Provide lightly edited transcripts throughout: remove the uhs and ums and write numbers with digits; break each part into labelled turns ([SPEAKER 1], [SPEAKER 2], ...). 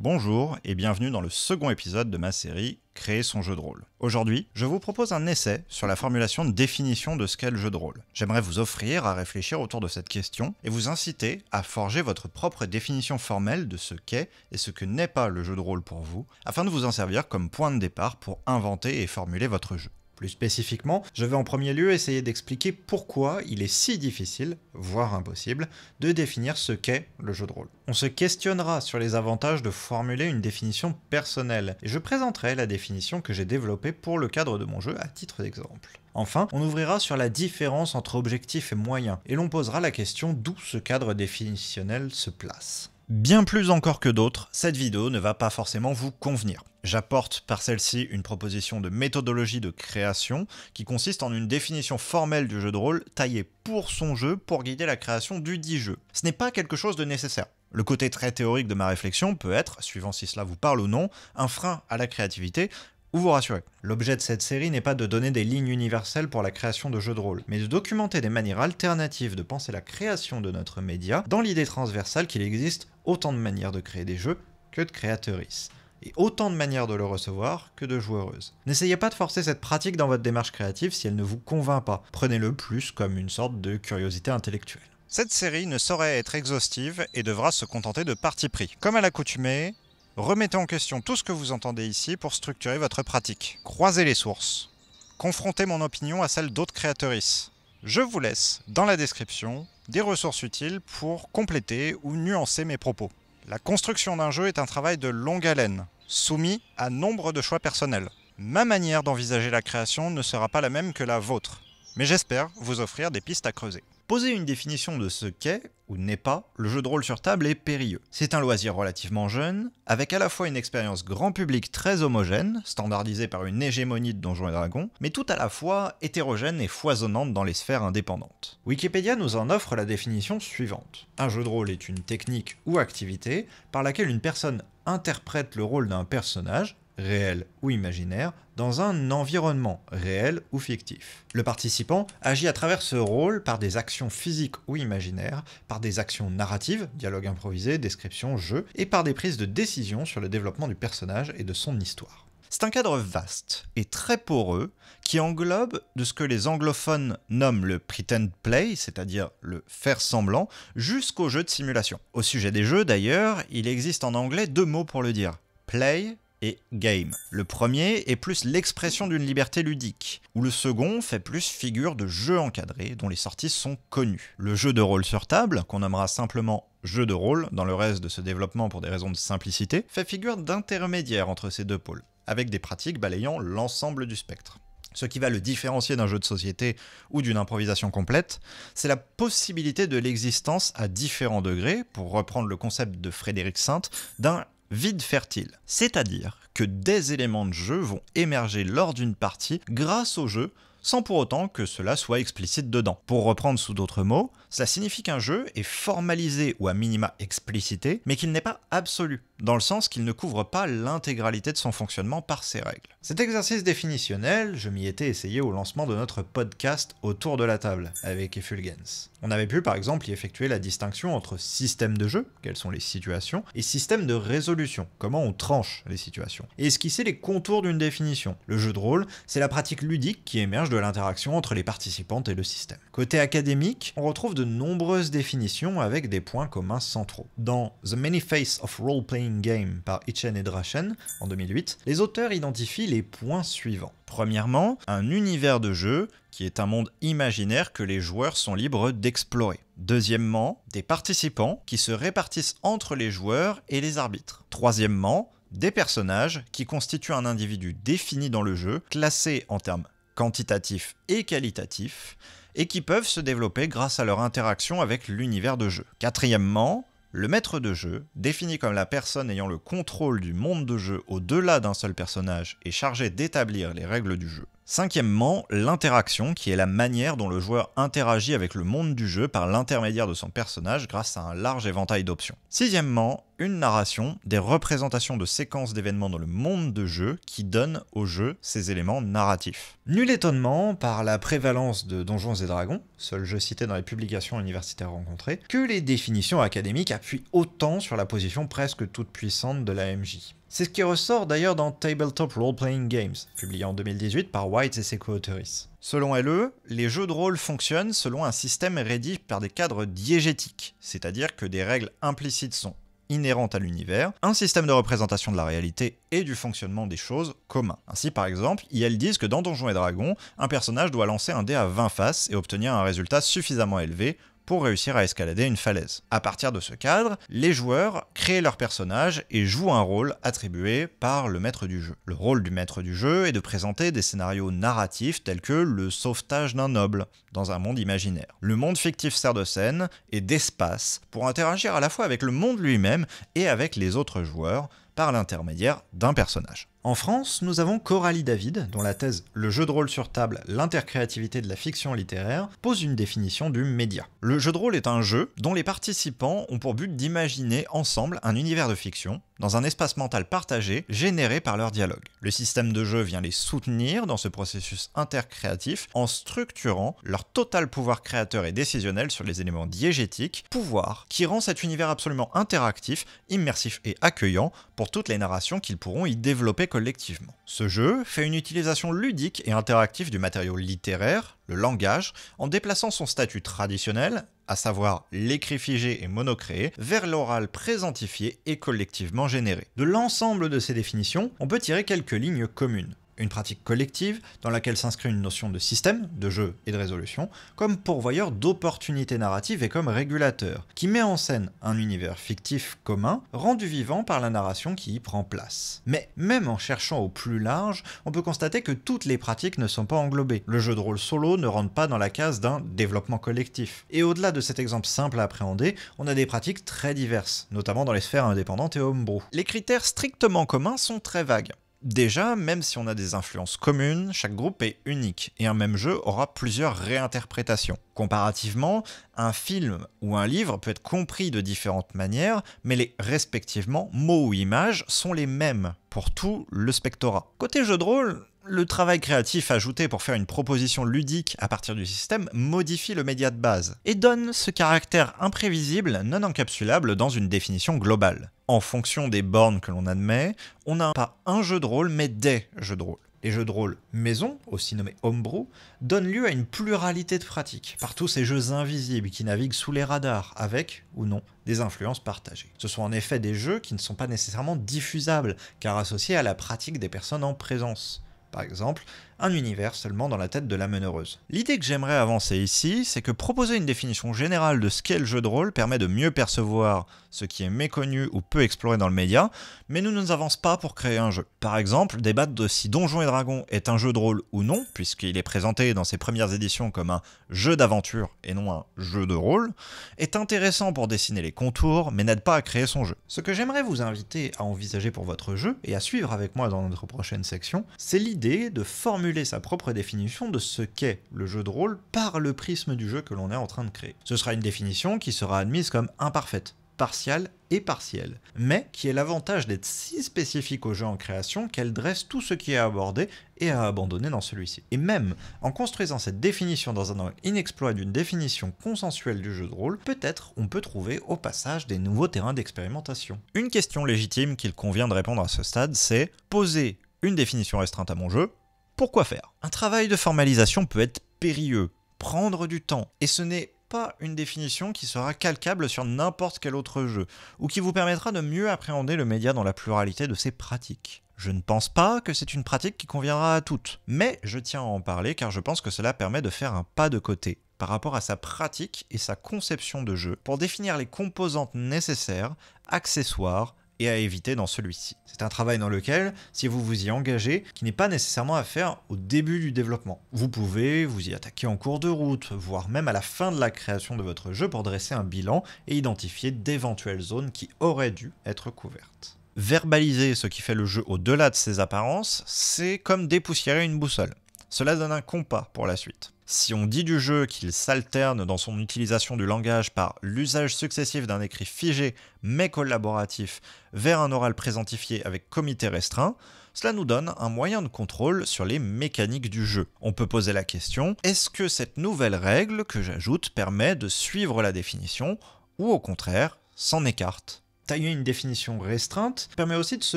[SPEAKER 1] Bonjour et bienvenue dans le second épisode de ma série Créer son jeu de rôle. Aujourd'hui, je vous propose un essai sur la formulation de définition de ce qu'est le jeu de rôle. J'aimerais vous offrir à réfléchir autour de cette question et vous inciter à forger votre propre définition formelle de ce qu'est et ce que n'est pas le jeu de rôle pour vous, afin de vous en servir comme point de départ pour inventer et formuler votre jeu. Plus spécifiquement, je vais en premier lieu essayer d'expliquer pourquoi il est si difficile, voire impossible, de définir ce qu'est le jeu de rôle. On se questionnera sur les avantages de formuler une définition personnelle, et je présenterai la définition que j'ai développée pour le cadre de mon jeu à titre d'exemple. Enfin, on ouvrira sur la différence entre objectif et moyen, et l'on posera la question d'où ce cadre définitionnel se place. Bien plus encore que d'autres, cette vidéo ne va pas forcément vous convenir. J'apporte par celle-ci une proposition de méthodologie de création qui consiste en une définition formelle du jeu de rôle taillée pour son jeu pour guider la création du dit jeu. Ce n'est pas quelque chose de nécessaire. Le côté très théorique de ma réflexion peut être, suivant si cela vous parle ou non, un frein à la créativité, ou vous rassurer. L'objet de cette série n'est pas de donner des lignes universelles pour la création de jeux de rôle, mais de documenter des manières alternatives de penser la création de notre média dans l'idée transversale qu'il existe autant de manières de créer des jeux que de créatrices, et autant de manières de le recevoir que de joueuses. N'essayez pas de forcer cette pratique dans votre démarche créative si elle ne vous convainc pas. Prenez-le plus comme une sorte de curiosité intellectuelle. Cette série ne saurait être exhaustive et devra se contenter de parti pris. Comme à l'accoutumée, remettez en question tout ce que vous entendez ici pour structurer votre pratique. Croisez les sources. Confrontez mon opinion à celle d'autres créatrices. Je vous laisse, dans la description, des ressources utiles pour compléter ou nuancer mes propos. La construction d'un jeu est un travail de longue haleine, soumis à nombre de choix personnels. Ma manière d'envisager la création ne sera pas la même que la vôtre, mais j'espère vous offrir des pistes à creuser. Poser une définition de ce qu'est, ou n'est pas, le jeu de rôle sur table est périlleux. C'est un loisir relativement jeune, avec à la fois une expérience grand public très homogène, standardisée par une hégémonie de Donjons et Dragons, mais tout à la fois hétérogène et foisonnante dans les sphères indépendantes. Wikipédia nous en offre la définition suivante. Un jeu de rôle est une technique ou activité par laquelle une personne interprète le rôle d'un personnage, réel ou imaginaire, dans un environnement réel ou fictif. Le participant agit à travers ce rôle par des actions physiques ou imaginaires, par des actions narratives, dialogue improvisé, description, jeu, et par des prises de décision sur le développement du personnage et de son histoire. C'est un cadre vaste et très poreux qui englobe de ce que les anglophones nomment le pretend play, c'est-à-dire le faire semblant, jusqu'au jeu de simulation. Au sujet des jeux d'ailleurs, il existe en anglais deux mots pour le dire, play et game. Le premier est plus l'expression d'une liberté ludique, où le second fait plus figure de jeu encadré dont les sorties sont connues. Le jeu de rôle sur table, qu'on nommera simplement jeu de rôle dans le reste de ce développement pour des raisons de simplicité, fait figure d'intermédiaire entre ces deux pôles, avec des pratiques balayant l'ensemble du spectre. Ce qui va le différencier d'un jeu de société ou d'une improvisation complète, c'est la possibilité de l'existence à différents degrés, pour reprendre le concept de Frédéric Sainte, d'un vide fertile, c'est-à-dire que des éléments de jeu vont émerger lors d'une partie grâce au jeu, sans pour autant que cela soit explicite dedans. Pour reprendre sous d'autres mots, cela signifie qu'un jeu est formalisé ou à minima explicité, mais qu'il n'est pas absolu, dans le sens qu'il ne couvre pas l'intégralité de son fonctionnement par ses règles. Cet exercice définitionnel, je m'y étais essayé au lancement de notre podcast Autour de la table, avec Effulgence. On avait pu par exemple y effectuer la distinction entre système de jeu, quelles sont les situations, et système de résolution, comment on tranche les situations, et esquisser les contours d'une définition. Le jeu de rôle, c'est la pratique ludique qui émerge de l'interaction entre les participantes et le système. Côté académique, on retrouve de nombreuses définitions avec des points communs centraux. Dans The Many Faces of Role-Playing Game par Itchen et Drachen, en 2008, les auteurs identifient les points suivants. Premièrement, un univers de jeu qui est un monde imaginaire que les joueurs sont libres d'explorer. Deuxièmement, des participants qui se répartissent entre les joueurs et les arbitres. Troisièmement, des personnages qui constituent un individu défini dans le jeu, classé en termes quantitatifs et qualitatifs, et qui peuvent se développer grâce à leur interaction avec l'univers de jeu. Quatrièmement, le maître de jeu, défini comme la personne ayant le contrôle du monde de jeu au-delà d'un seul personnage et chargé d'établir les règles du jeu. Cinquièmement, l'interaction, qui est la manière dont le joueur interagit avec le monde du jeu par l'intermédiaire de son personnage grâce à un large éventail d'options. Sixièmement, une narration, des représentations de séquences d'événements dans le monde de jeu qui donnent au jeu ces éléments narratifs. Nul étonnement, par la prévalence de Donjons et Dragons, seul jeu cité dans les publications universitaires rencontrées, que les définitions académiques appuient autant sur la position presque toute puissante de la MJ. C'est ce qui ressort d'ailleurs dans Tabletop Role-Playing Games, publié en 2018 par White et ses co-auteuristes. Selon LE, les jeux de rôle fonctionnent selon un système rédigé par des cadres diégétiques, c'est-à-dire que des règles implicites sont inhérentes à l'univers, un système de représentation de la réalité et du fonctionnement des choses commun. Ainsi, par exemple, elles disent que dans Donjons et Dragons, un personnage doit lancer un dé à 20 faces et obtenir un résultat suffisamment élevé pour réussir à escalader une falaise. À partir de ce cadre, les joueurs créent leur personnage et jouent un rôle attribué par le maître du jeu. Le rôle du maître du jeu est de présenter des scénarios narratifs tels que le sauvetage d'un noble dans un monde imaginaire. Le monde fictif sert de scène et d'espace pour interagir à la fois avec le monde lui-même et avec les autres joueurs par l'intermédiaire d'un personnage. En France, nous avons Coralie David, dont la thèse « Le jeu de rôle sur table, l'intercréativité de la fiction littéraire » pose une définition du média. Le jeu de rôle est un jeu dont les participants ont pour but d'imaginer ensemble un univers de fiction, dans un espace mental partagé généré par leur dialogue. Le système de jeu vient les soutenir dans ce processus intercréatif en structurant leur total pouvoir créateur et décisionnel sur les éléments diégétiques, pouvoir qui rend cet univers absolument interactif, immersif et accueillant pour toutes les narrations qu'ils pourront y développer collectivement. Ce jeu fait une utilisation ludique et interactive du matériau littéraire, le langage, en déplaçant son statut traditionnel, à savoir l'écrit figé et monocréé, vers l'oral présentifié et collectivement généré. De l'ensemble de ces définitions, on peut tirer quelques lignes communes. Une pratique collective dans laquelle s'inscrit une notion de système, de jeu et de résolution, comme pourvoyeur d'opportunités narratives et comme régulateur, qui met en scène un univers fictif commun, rendu vivant par la narration qui y prend place. Mais même en cherchant au plus large, on peut constater que toutes les pratiques ne sont pas englobées. Le jeu de rôle solo ne rentre pas dans la case d'un développement collectif. Et au-delà de cet exemple simple à appréhender, on a des pratiques très diverses, notamment dans les sphères indépendantes et homebrew. Les critères strictement communs sont très vagues. Déjà, même si on a des influences communes, chaque groupe est unique, et un même jeu aura plusieurs réinterprétations. Comparativement, un film ou un livre peut être compris de différentes manières, mais les respectivement mots ou images sont les mêmes pour tout le spectorat. Côté jeu de rôle, le travail créatif ajouté pour faire une proposition ludique à partir du système modifie le média de base, et donne ce caractère imprévisible non encapsulable dans une définition globale. En fonction des bornes que l'on admet, on n'a pas un jeu de rôle, mais des jeux de rôle. Les jeux de rôle maison, aussi nommés homebrew, donnent lieu à une pluralité de pratiques, par tous ces jeux invisibles qui naviguent sous les radars, avec, ou non, des influences partagées. Ce sont en effet des jeux qui ne sont pas nécessairement diffusables, car associés à la pratique des personnes en présence. Par exemple, un univers seulement dans la tête de la meneureuse. L'idée que j'aimerais avancer ici, c'est que proposer une définition générale de ce qu'est le jeu de rôle permet de mieux percevoir ce qui est méconnu ou peu exploré dans le média, mais nous ne avance pas pour créer un jeu. Par exemple, débattre de si Donjons et Dragons est un jeu de rôle ou non, puisqu'il est présenté dans ses premières éditions comme un jeu d'aventure et non un jeu de rôle, est intéressant pour dessiner les contours, mais n'aide pas à créer son jeu. Ce que j'aimerais vous inviter à envisager pour votre jeu, et à suivre avec moi dans notre prochaine section, c'est l'idée de formuler sa propre définition de ce qu'est le jeu de rôle par le prisme du jeu que l'on est en train de créer. Ce sera une définition qui sera admise comme imparfaite, partielle et partielle, mais qui a l'avantage d'être si spécifique au jeu en création qu'elle dresse tout ce qui est abordé et à abandonner dans celui-ci. Et même en construisant cette définition dans un angle inexploit d'une définition consensuelle du jeu de rôle, peut-être on peut trouver au passage des nouveaux terrains d'expérimentation. Une question légitime qu'il convient de répondre à ce stade, c'est poser une définition restreinte à mon jeu. Pourquoi faire? Un travail de formalisation peut être périlleux, prendre du temps, et ce n'est pas une définition qui sera calcable sur n'importe quel autre jeu, ou qui vous permettra de mieux appréhender le média dans la pluralité de ses pratiques. Je ne pense pas que c'est une pratique qui conviendra à toutes, mais je tiens à en parler car je pense que cela permet de faire un pas de côté par rapport à sa pratique et sa conception de jeu, pour définir les composantes nécessaires, accessoires, et à éviter dans celui-ci. C'est un travail dans lequel, si vous vous y engagez, qui n'est pas nécessairement à faire au début du développement. Vous pouvez vous y attaquer en cours de route, voire même à la fin de la création de votre jeu pour dresser un bilan et identifier d'éventuelles zones qui auraient dû être couvertes. Verbaliser ce qui fait le jeu au-delà de ses apparences, c'est comme dépoussiérer une boussole. Cela donne un compas pour la suite. Si on dit du jeu qu'il s'alterne dans son utilisation du langage par l'usage successif d'un écrit figé mais collaboratif vers un oral présentifié avec comité restreint, cela nous donne un moyen de contrôle sur les mécaniques du jeu. On peut poser la question, est-ce que cette nouvelle règle que j'ajoute permet de suivre la définition ou au contraire s'en écarte ? Tailler une définition restreinte permet aussi de se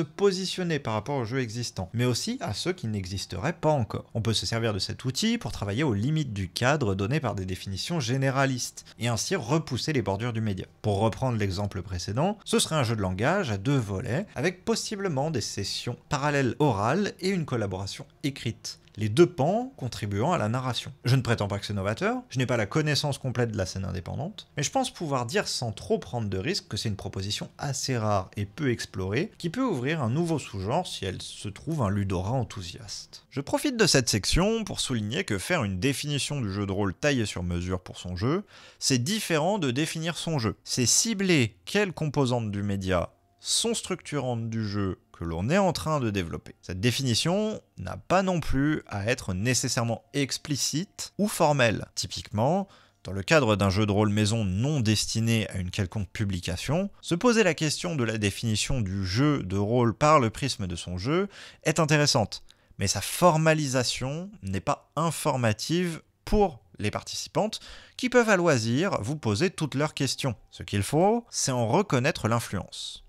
[SPEAKER 1] positionner par rapport aux jeux existants, mais aussi à ceux qui n'existeraient pas encore. On peut se servir de cet outil pour travailler aux limites du cadre donné par des définitions généralistes, et ainsi repousser les bordures du média. Pour reprendre l'exemple précédent, ce serait un jeu de langage à 2 volets, avec possiblement des sessions parallèles orales et une collaboration écrite. Les 2 pans contribuant à la narration. Je ne prétends pas que c'est novateur, je n'ai pas la connaissance complète de la scène indépendante, mais je pense pouvoir dire sans trop prendre de risques que c'est une proposition assez rare et peu explorée, qui peut ouvrir un nouveau sous-genre si elle se trouve un ludorat enthousiaste. Je profite de cette section pour souligner que faire une définition du jeu de rôle taillée sur mesure pour son jeu, c'est différent de définir son jeu. C'est cibler quelles composantes du média sont structurantes du jeu que l'on est en train de développer. Cette définition n'a pas non plus à être nécessairement explicite ou formelle. Typiquement, dans le cadre d'un jeu de rôle maison non destiné à une quelconque publication, se poser la question de la définition du jeu de rôle par le prisme de son jeu est intéressante, mais sa formalisation n'est pas informative pour les participantes qui peuvent à loisir vous poser toutes leurs questions. Ce qu'il faut, c'est en reconnaître l'influence.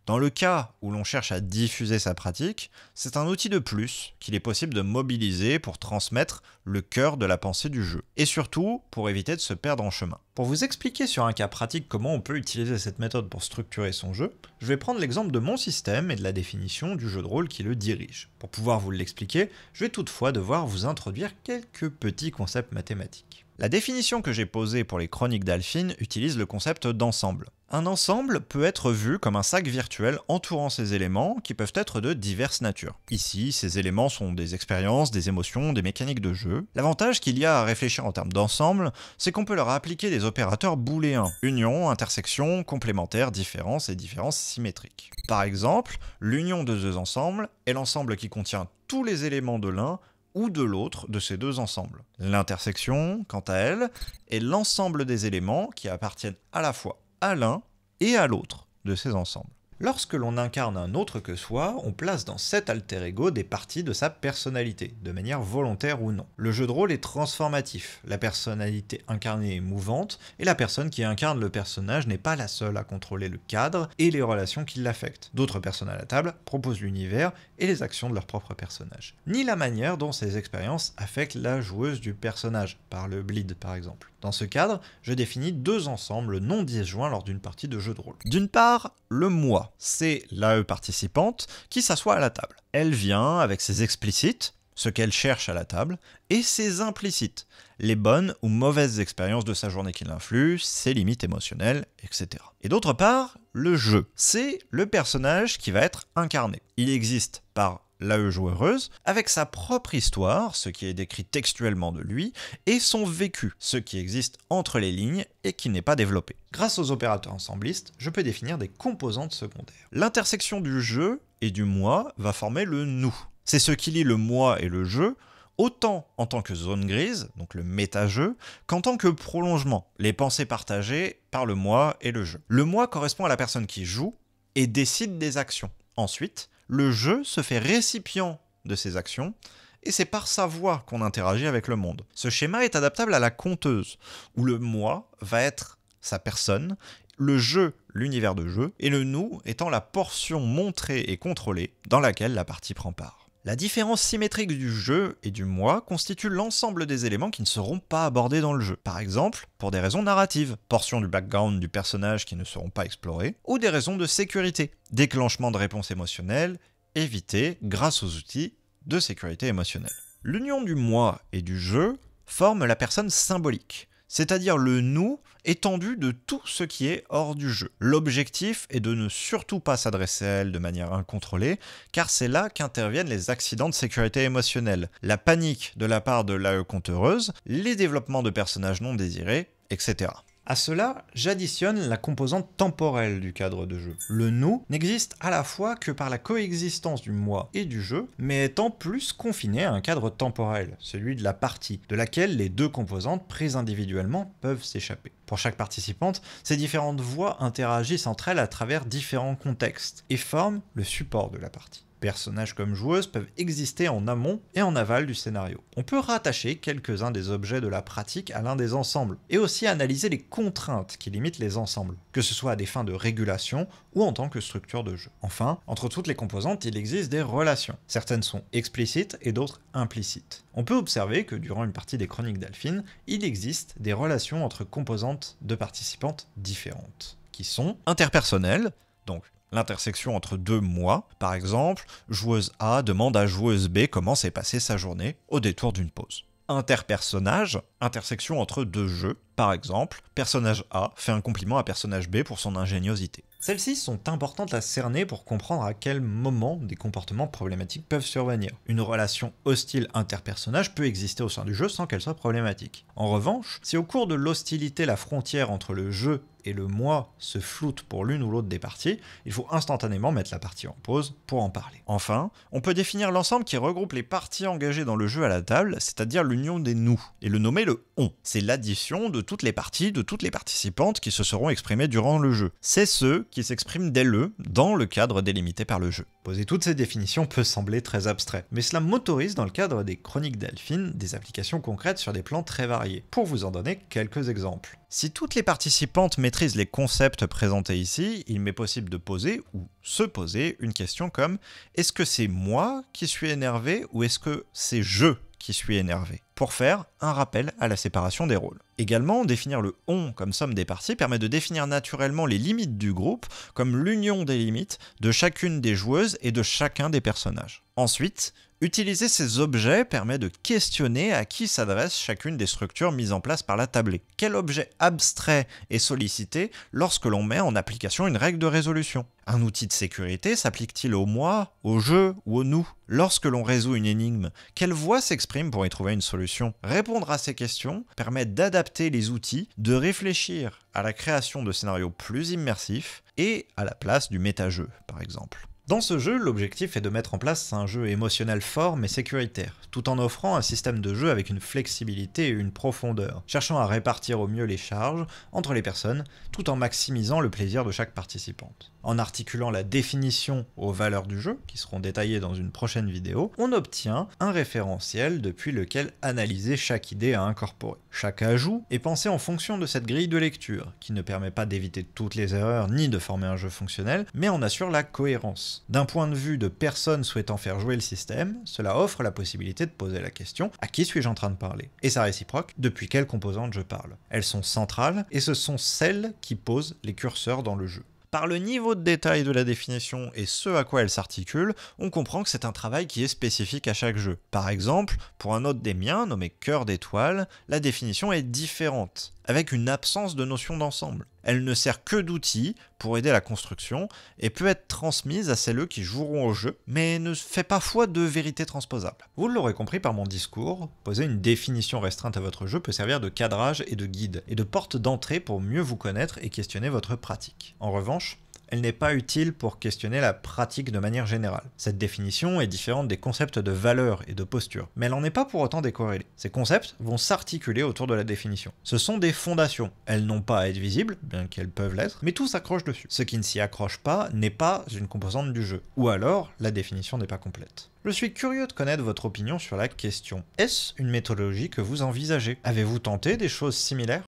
[SPEAKER 1] Dans le cas où l'on cherche à diffuser sa pratique, c'est un outil de plus qu'il est possible de mobiliser pour transmettre le cœur de la pensée du jeu, et surtout pour éviter de se perdre en chemin. Pour vous expliquer sur un cas pratique comment on peut utiliser cette méthode pour structurer son jeu, je vais prendre l'exemple de mon système et de la définition du jeu de rôle qui le dirige. Pour pouvoir vous l'expliquer, je vais toutefois devoir vous introduire quelques petits concepts mathématiques. La définition que j'ai posée pour les chroniques d'Alphine utilise le concept d'ensemble. Un ensemble peut être vu comme un sac virtuel entourant ces éléments qui peuvent être de diverses natures. Ici, ces éléments sont des expériences, des émotions, des mécaniques de jeu. L'avantage qu'il y a à réfléchir en termes d'ensemble, c'est qu'on peut leur appliquer des opérateurs booléens. Union, intersection, complémentaire, différence et différence symétrique. Par exemple, l'union de 2 ensembles est l'ensemble qui contient tous les éléments de l'un ou de l'autre de ces 2 ensembles. L'intersection, quant à elle, est l'ensemble des éléments qui appartiennent à la fois à l'un et à l'autre de ces ensembles. Lorsque l'on incarne un autre que soi, on place dans cet alter ego des parties de sa personnalité, de manière volontaire ou non. Le jeu de rôle est transformatif, la personnalité incarnée est mouvante, et la personne qui incarne le personnage n'est pas la seule à contrôler le cadre et les relations qui l'affectent. D'autres personnes à la table proposent l'univers et les actions de leur propre personnage. Ni la manière dont ces expériences affectent la joueuse du personnage, par le bleed par exemple. Dans ce cadre, je définis 2 ensembles non disjoints lors d'une partie de jeu de rôle. D'une part, le moi, c'est l'AE participante qui s'assoit à la table. Elle vient avec ses explicites, ce qu'elle cherche à la table, et ses implicites, les bonnes ou mauvaises expériences de sa journée qui l'influent, ses limites émotionnelles, etc. Et d'autre part, le jeu, c'est le personnage qui va être incarné. Il existe par l'AE joueuse, avec sa propre histoire, ce qui est décrit textuellement de lui, et son vécu, ce qui existe entre les lignes et qui n'est pas développé. Grâce aux opérateurs ensemblistes, je peux définir des composantes secondaires. L'intersection du jeu et du moi va former le nous. C'est ce qui lie le moi et le jeu, autant en tant que zone grise, donc le méta-jeu, qu'en tant que prolongement, les pensées partagées par le moi et le jeu. Le moi correspond à la personne qui joue et décide des actions. Ensuite, le jeu se fait récipient de ces actions, et c'est par sa voix qu'on interagit avec le monde. Ce schéma est adaptable à la conteuse, où le moi va être sa personne, le jeu, l'univers de jeu, et le nous étant la portion montrée et contrôlée dans laquelle la partie prend part. La différence symétrique du jeu et du moi constitue l'ensemble des éléments qui ne seront pas abordés dans le jeu. Par exemple, pour des raisons narratives, portions du background du personnage qui ne seront pas explorées, ou des raisons de sécurité, déclenchement de réponses émotionnelles, évitées grâce aux outils de sécurité émotionnelle. L'union du moi et du jeu forme la personne symbolique, c'est-à-dire le nous étendu de tout ce qui est hors du jeu. L'objectif est de ne surtout pas s'adresser à elle de manière incontrôlée, car c'est là qu'interviennent les accidents de sécurité émotionnelle, la panique de la part de l'AE conteuse, les développements de personnages non désirés, etc. À cela, j'additionne la composante temporelle du cadre de jeu. Le nous n'existe à la fois que par la coexistence du moi et du jeu, mais étant plus confiné à un cadre temporel, celui de la partie, de laquelle les deux composantes prises individuellement peuvent s'échapper. Pour chaque participante, ces différentes voix interagissent entre elles à travers différents contextes et forment le support de la partie. Personnages comme joueuses peuvent exister en amont et en aval du scénario. On peut rattacher quelques-uns des objets de la pratique à l'un des ensembles, et aussi analyser les contraintes qui limitent les ensembles, que ce soit à des fins de régulation ou en tant que structure de jeu. Enfin, entre toutes les composantes, il existe des relations. Certaines sont explicites et d'autres implicites. On peut observer que durant une partie des Chroniques d'Alfyn, il existe des relations entre composantes de participantes différentes, qui sont interpersonnelles, donc l'intersection entre deux moi. Par exemple, joueuse A demande à joueuse B comment s'est passée sa journée au détour d'une pause. Interpersonnage, intersection entre deux jeux. Par exemple, personnage A fait un compliment à personnage B pour son ingéniosité. Celles-ci sont importantes à cerner pour comprendre à quel moment des comportements problématiques peuvent survenir. Une relation hostile interpersonnage peut exister au sein du jeu sans qu'elle soit problématique. En revanche, si au cours de l'hostilité la frontière entre le jeu et le moi se floute pour l'une ou l'autre des parties, il faut instantanément mettre la partie en pause pour en parler. Enfin, on peut définir l'ensemble qui regroupe les parties engagées dans le jeu à la table, c'est-à-dire l'union des nous, et le nommer le on. C'est l'addition de toutes les parties, de toutes les participantes qui se seront exprimées durant le jeu. C'est ceux qui s'expriment dès dans le cadre délimité par le jeu. Poser toutes ces définitions peut sembler très abstrait, mais cela m'autorise dans le cadre des Chroniques d'Alfyn des applications concrètes sur des plans très variés. Pour vous en donner quelques exemples. Si toutes les participantes maîtrisent les concepts présentés ici, il m'est possible de poser ou se poser une question comme « Est-ce que c'est moi qui suis énervé ou est-ce que c'est je qui suis énervé ?» pour faire un rappel à la séparation des rôles. Également, définir le « on » comme somme des parties permet de définir naturellement les limites du groupe comme l'union des limites de chacune des joueuses et de chacun des personnages. Ensuite, utiliser ces objets permet de questionner à qui s'adresse chacune des structures mises en place par la tablée. Quel objet abstrait est sollicité lorsque l'on met en application une règle de résolution? Un outil de sécurité s'applique-t-il au moi, au jeu ou au nous? Lorsque l'on résout une énigme, quelle voix s'exprime pour y trouver une solution? Répondre à ces questions permet d'adapter les outils, de réfléchir à la création de scénarios plus immersifs et à la place du méta-jeu, par exemple. Dans ce jeu, l'objectif est de mettre en place un jeu émotionnel fort mais sécuritaire, tout en offrant un système de jeu avec une flexibilité et une profondeur, cherchant à répartir au mieux les charges entre les personnes, tout en maximisant le plaisir de chaque participante. En articulant la définition aux valeurs du jeu, qui seront détaillées dans une prochaine vidéo, on obtient un référentiel depuis lequel analyser chaque idée à incorporer. Chaque ajout est pensé en fonction de cette grille de lecture, qui ne permet pas d'éviter toutes les erreurs ni de former un jeu fonctionnel, mais en assure la cohérence. D'un point de vue de personnes souhaitant faire jouer le système, cela offre la possibilité de poser la question « à qui suis-je en train de parler ?» et sa réciproque « depuis quelle composante je parle ?» Elles sont centrales et ce sont celles qui posent les curseurs dans le jeu. Par le niveau de détail de la définition et ce à quoi elle s'articule, on comprend que c'est un travail qui est spécifique à chaque jeu. Par exemple, pour un autre des miens, nommé Cœur d'étoile, la définition est différente, avec une absence de notion d'ensemble. Elle ne sert que d'outil pour aider la construction et peut être transmise à celles qui joueront au jeu, mais ne fait pas foi de vérité transposable. Vous l'aurez compris par mon discours, poser une définition restreinte à votre jeu peut servir de cadrage et de guide, et de porte d'entrée pour mieux vous connaître et questionner votre pratique. En revanche, elle n'est pas utile pour questionner la pratique de manière générale. Cette définition est différente des concepts de valeur et de posture, mais elle n'en est pas pour autant décorrélée. Ces concepts vont s'articuler autour de la définition. Ce sont des fondations. Elles n'ont pas à être visibles, bien qu'elles peuvent l'être, mais tout s'accroche dessus. Ce qui ne s'y accroche pas n'est pas une composante du jeu, ou alors la définition n'est pas complète. Je suis curieux de connaître votre opinion sur la question. Est-ce une méthodologie que vous envisagez? Avez-vous tenté des choses similaires?